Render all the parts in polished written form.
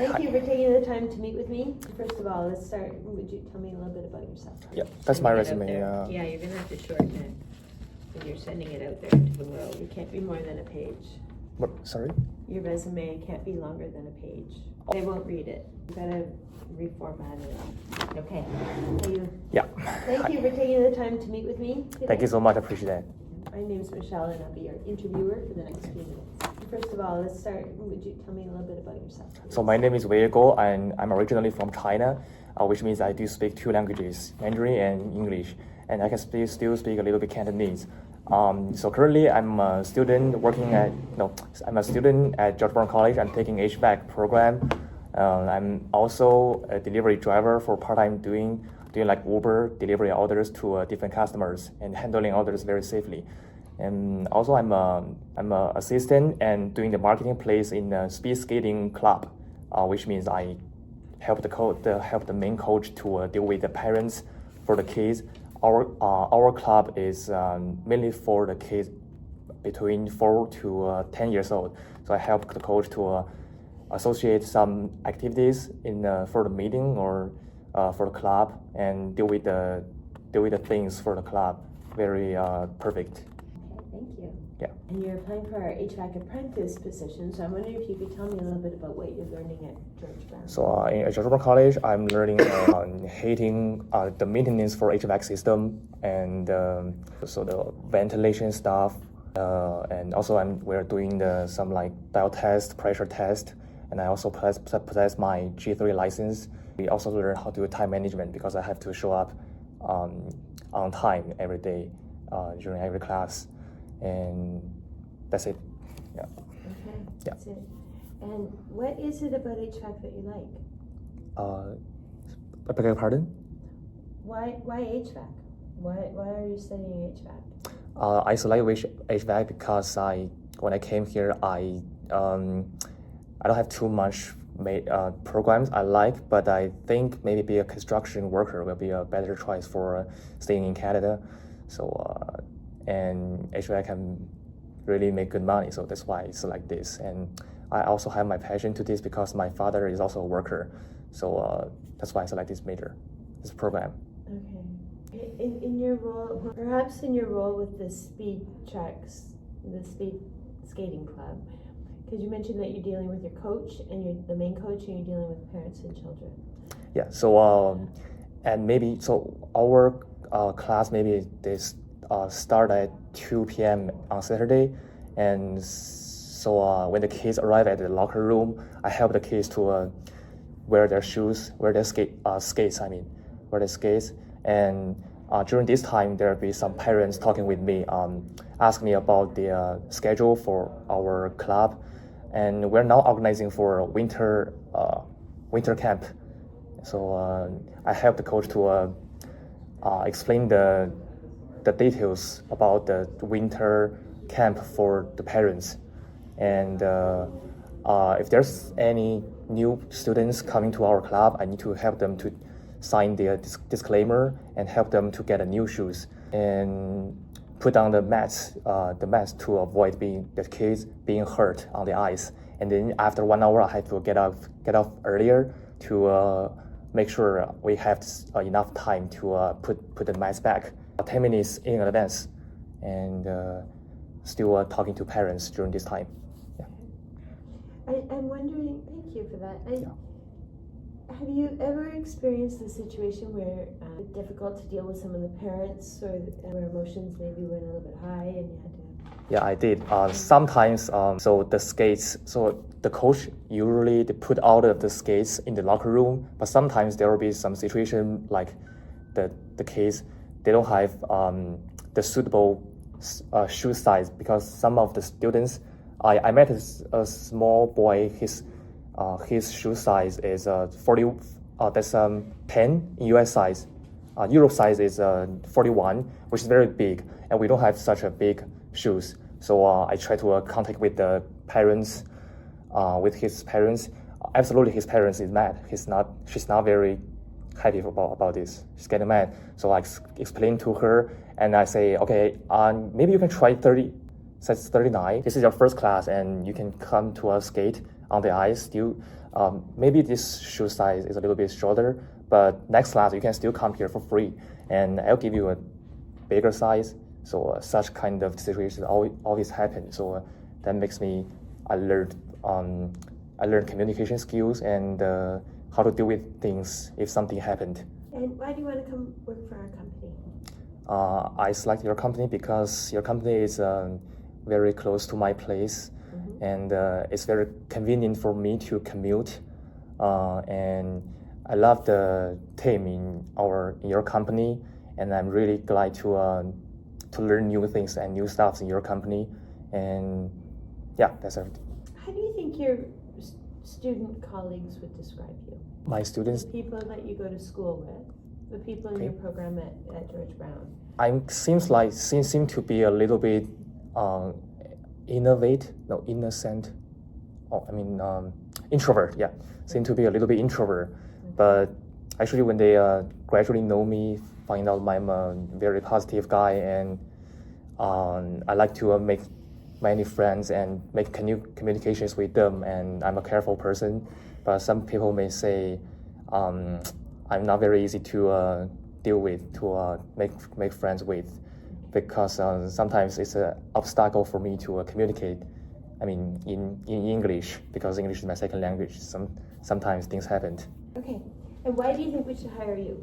Thank you for taking the time to meet with me. First of all, let's start. Would you tell me a little bit about yourself? Yeah, that's my Sending it out resume. there. Yeah, you're gonna have to shorten it when you're sending it out there to the world. It can't be more than a page. What? Sorry? Your resume can't be longer than a page. They won't read it. You gotta reformat it. Okay. Yeah. Thank you for taking the time to meet with me today. Thank you so much. I appreciate that. My name is Michelle, and I'll be your interviewer for the next few minutes. First of all, let's start. Would you tell me a little bit about yourself? So my name is Wei Go, and I'm originally from China, which means I do speak two languages, Mandarin and English, and I can still speak a little bit Cantonese. So currently I'm a student I'm a student at George Brown College. I'm taking HVAC program. I'm also a delivery driver for part-time doing like Uber delivery orders to different customers and handling orders very safely. And also I'm a assistant and doing the marketing place in the speed skating club, which means I help the main coach to deal with the parents for the kids. Our club is mainly for the kids between 4 to 10 years old. So I help the coach to associate some activities for the meeting or for the club and deal with the things for the club. Very perfect. Okay, thank you. Yeah. And you're applying for our HVAC apprentice position, so I'm wondering if you could tell me a little bit about what you're learning at George Brown. So in George Brown College, I'm learning the maintenance for HVAC system and so the ventilation stuff, and also we're doing some like dial test, pressure test, and I also possess my G3 license. We also learn how to do time management because I have to show up on time every day during every class, and that's it. Yeah. Okay. Yeah. That's it. And what is it about HVAC that you like? I beg your pardon? Why HVAC? Why are you studying HVAC? I select HVAC because when I came here, I don't have too much programs I like, but I think maybe be a construction worker will be a better choice for staying in Canada. So and HVAC can really make good money, so that's why I select this. And I also have my passion to this because my father is also a worker, so that's why I select this program. Okay. In your role, perhaps in your role with the speed skating club, because you mentioned that you're dealing with your coach and you're the main coach, and you're dealing with parents and children. Yeah. So and maybe our class maybe this start at 2 p.m. on Saturday, and so when the kids arrive at the locker room, I help the kids to wear their shoes, wear their skates. And during this time, there will be some parents talking with me, ask me about the schedule for our club, and we're now organizing for a winter camp. So I help the coach to explain the details about the winter camp for the parents, and if there's any new students coming to our club, I need to help them to sign the disclaimer and help them to get new shoes and put down the mats to avoid the kids being hurt on the ice. And then after 1 hour, I have to get off earlier to make sure we have enough time to put the mats back 10 minutes in advance, and still talking to parents during this time. Yeah. I'm wondering, thank you for that. Yeah. Have you ever experienced a situation where it's difficult to deal with some of the parents, or where emotions maybe went a little bit high and you had to? Yeah, I did. Sometimes, so the skates, so the coach usually they put out of the skates in the locker room, but sometimes there will be some situation like the kids, they don't have the suitable shoe size, because some of the students, I met a small boy, his shoe size is 40, that's 10 in US size. Europe size is 41, which is very big, and we don't have such a big shoes. So I try to contact with the parents, with his parents. Absolutely, his parents is mad. She's not very happy about this. She's getting mad. So I explain to her, and I say, okay, maybe you can try 39. This is your first class, and you can come to a skate on the ice. maybe this shoe size is a little bit shorter, but next class you can still come here for free, and I'll give you a bigger size. So such kind of situations always happen. So that makes me I learned communication skills and how to deal with things if something happened. And why do you want to come work for our company? I select your company because your company is very close to my place, and it's very convenient for me to commute. And I love the team in your company, and I'm really glad to learn new things and new stuff in your company. And yeah, that's everything. How do you think your student colleagues would describe you? My students, The people that you go to school with, the people in your program at George Brown. seem to be a little bit innocent. Introvert. Yeah, seem to be a little bit introvert. But actually, when they gradually know me, find out I'm a very positive guy, and I like to make many friends and make communications with them, and I'm a careful person. But some people may say I'm not very easy to deal with, to make friends with, because sometimes it's an obstacle for me to communicate. I mean, in English, because English is my second language. Sometimes things happen. Okay, and why do you think we should hire you?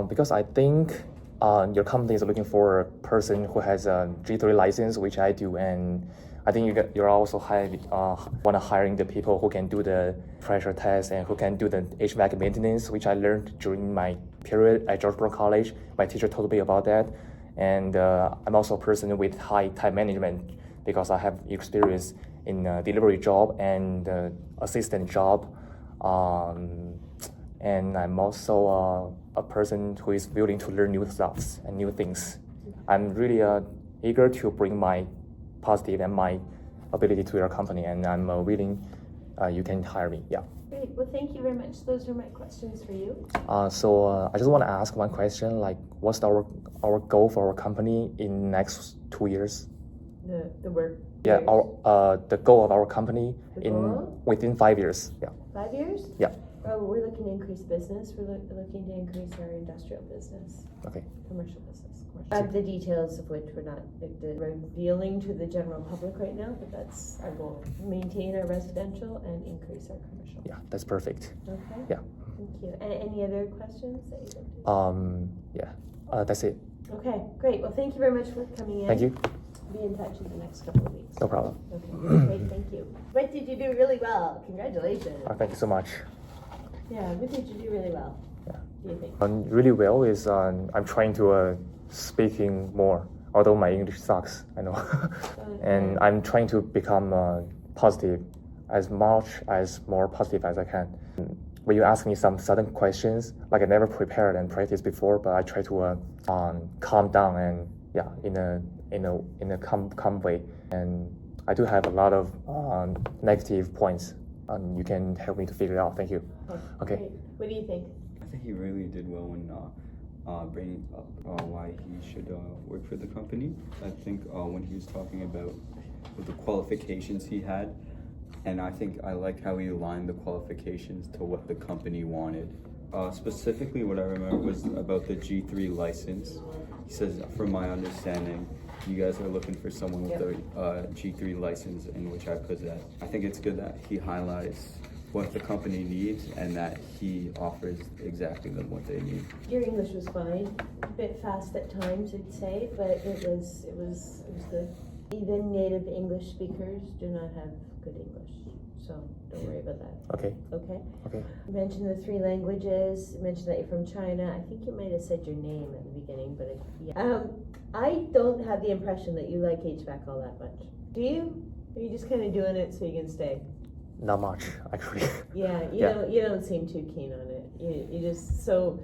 Because I think your company is looking for a person who has a G3 license, which I do, and I think you're also hiring the people who can do the pressure test and who can do the HVAC maintenance, which I learned during my period at George Brown College. My teacher told me about that, and I'm also a person with high time management because I have experience in delivery job and assistant job, and I'm also a person who is willing to learn new stuff and new things. I'm really eager to bring my positive and my ability to your company, and I'm willing you can hire me. Yeah. Great. Well, thank you very much. Those are my questions for you. So I just want to ask one question. Like, what's our goal for our company in next 2 years? The work. Yeah. years. The goal of our company within 5 years. Yeah. 5 years? Yeah. Oh, we're looking to increase business. We're looking to increase our industrial business. Okay. Commercial business. The details of which we're not revealing to the general public right now, but that's our goal. Maintain our residential and increase our commercial. Yeah, that's perfect. Okay. Yeah. Thank you. And any other questions that you'd like to? Yeah. That's it. Okay, great. Well, thank you very much for coming in. Thank you. Be in touch in the next couple of weeks. No problem. Okay, great. Thank you. What did you do really well? Congratulations. Thank you so much. Yeah, what did you do really well? Yeah. Do you think? Really well is I'm trying to speaking more, although my English sucks, I know. And I'm trying to become positive, as more positive as I can. When you ask me some sudden questions, like I never prepared and practiced before, but I try to calm down and in a calm way. And I do have a lot of negative points. You can help me to figure it out. Thank you. Okay. Great. What do you think? I think he really did well in bringing up why he should work for the company. I think when he was talking about the qualifications he had, and I think I like how he aligned the qualifications to what the company wanted. Specifically, what I remember was about the G3 license. He says, from my understanding, you guys are looking for someone with a G3 license, in which I possess. I think it's good that he highlights what the company needs and that he offers exactly them what they need. Your English was fine, a bit fast at times, I'd say, but it was good. Even native English speakers do not have good English, so don't worry about that. Okay. Okay? Okay. You mentioned the 3 languages, you mentioned that you're from China. I think you might have said your name at the beginning, but I don't have the impression that you like HVAC all that much. Do you? Or are you just kind of doing it so you can stay? Not much, actually. Yeah, you don't seem too keen on it. You just so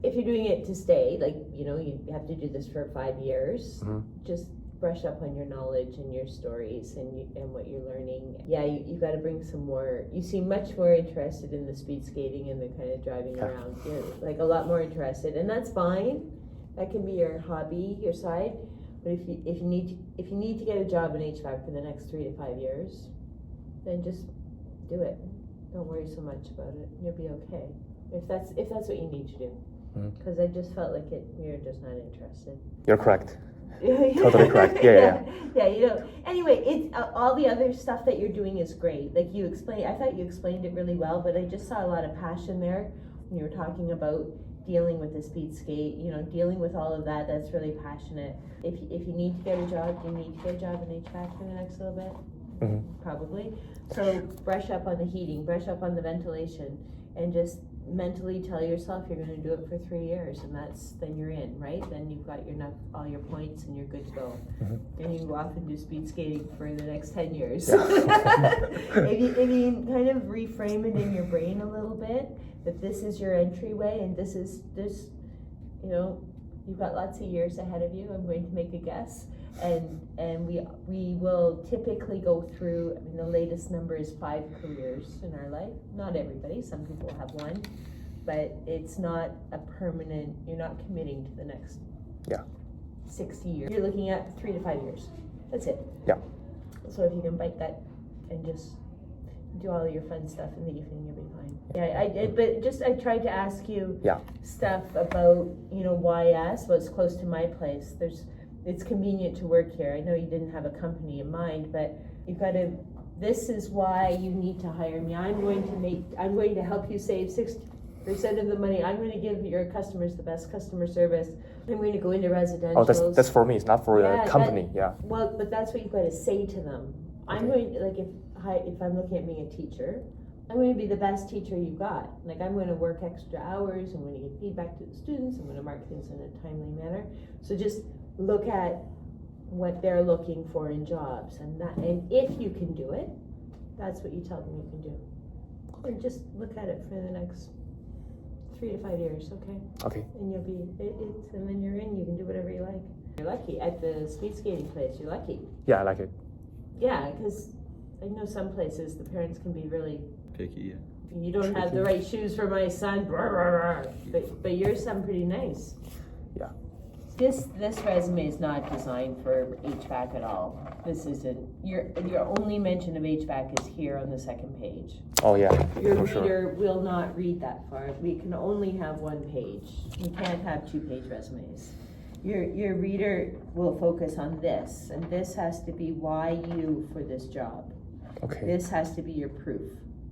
if you're doing it to stay, like you have to do this for 5 years. Just brush up on your knowledge and your stories and what you're learning. Yeah, you got to bring some more. You seem much more interested in the speed skating and the kind of driving around. You're like a lot more interested, and that's fine. That can be your hobby, your side. But if you need to get a job in HVAC for the next 3 to 5 years, then just do it. Don't worry so much about it. You'll be okay. If that's what you need to do. Because I just felt like you're just not interested. You're correct. Totally correct. Yeah. You know. Anyway, it's all the other stuff that you're doing is great. Like you explained, I thought you explained it really well, but I just saw a lot of passion there when you were talking about dealing with the speed skate. You know, dealing with all of that. That's really passionate. If you need to get a job, you need to get a job in HVAC for the next little bit. Probably. So brush up on the heating, brush up on the ventilation, and just mentally tell yourself you're going to do it for 3 years, and then you're in, right? Then you've got all your points and you're good to go. And you go off and do speed skating for the next 10 years. If you kind of reframe it in your brain a little bit, that this is your entryway and this, you know, you've got lots of years ahead of you, I'm going to make a guess. And we will typically go through, I mean, the latest number is 5 careers in our life. Not everybody, some people have 1, but it's not a permanent, you're not committing to the next 60 years. You're looking at 3 to 5 years. That's it. Yeah. So if you can bite that and just do all your fun stuff in the evening, you'll be fine. Yeah, I did, but I tried to ask you stuff about, you know, YS, what's close to my place. It's convenient to work here. I know you didn't have a company in mind, but you've got to, this is why you need to hire me. I'm going to help you save 60% of the money. I'm going to give your customers the best customer service. I'm going to go into residential. Oh, that's for me. It's not for the company. Well, but that's what you've got to say to them. I'm going to, like, if I'm looking at being a teacher, I'm going to be the best teacher you've got. Like, I'm going to work extra hours. I'm going to give feedback to the students. I'm going to mark things in a timely manner. So just look at what they're looking for in jobs, and if you can do it, that's what you tell them you can do. And just look at it for the next 3 to 5 years, okay? And you'll be and then you're in. You can do whatever you like. You're lucky at the speed skating place. You're lucky. Yeah, I like it. Yeah, because I know some places the parents can be really picky. You don't have the right shoes for my son, but your son pretty nice. Yeah. This resume is not designed for HVAC at all. This isn't. Your only mention of HVAC is here on the 2nd page. Oh yeah. Your reader will not read that far. We can only have 1 page. We can't have 2-page resumes. Your reader will focus on this, and this has to be why you for this job. Okay. This has to be your proof.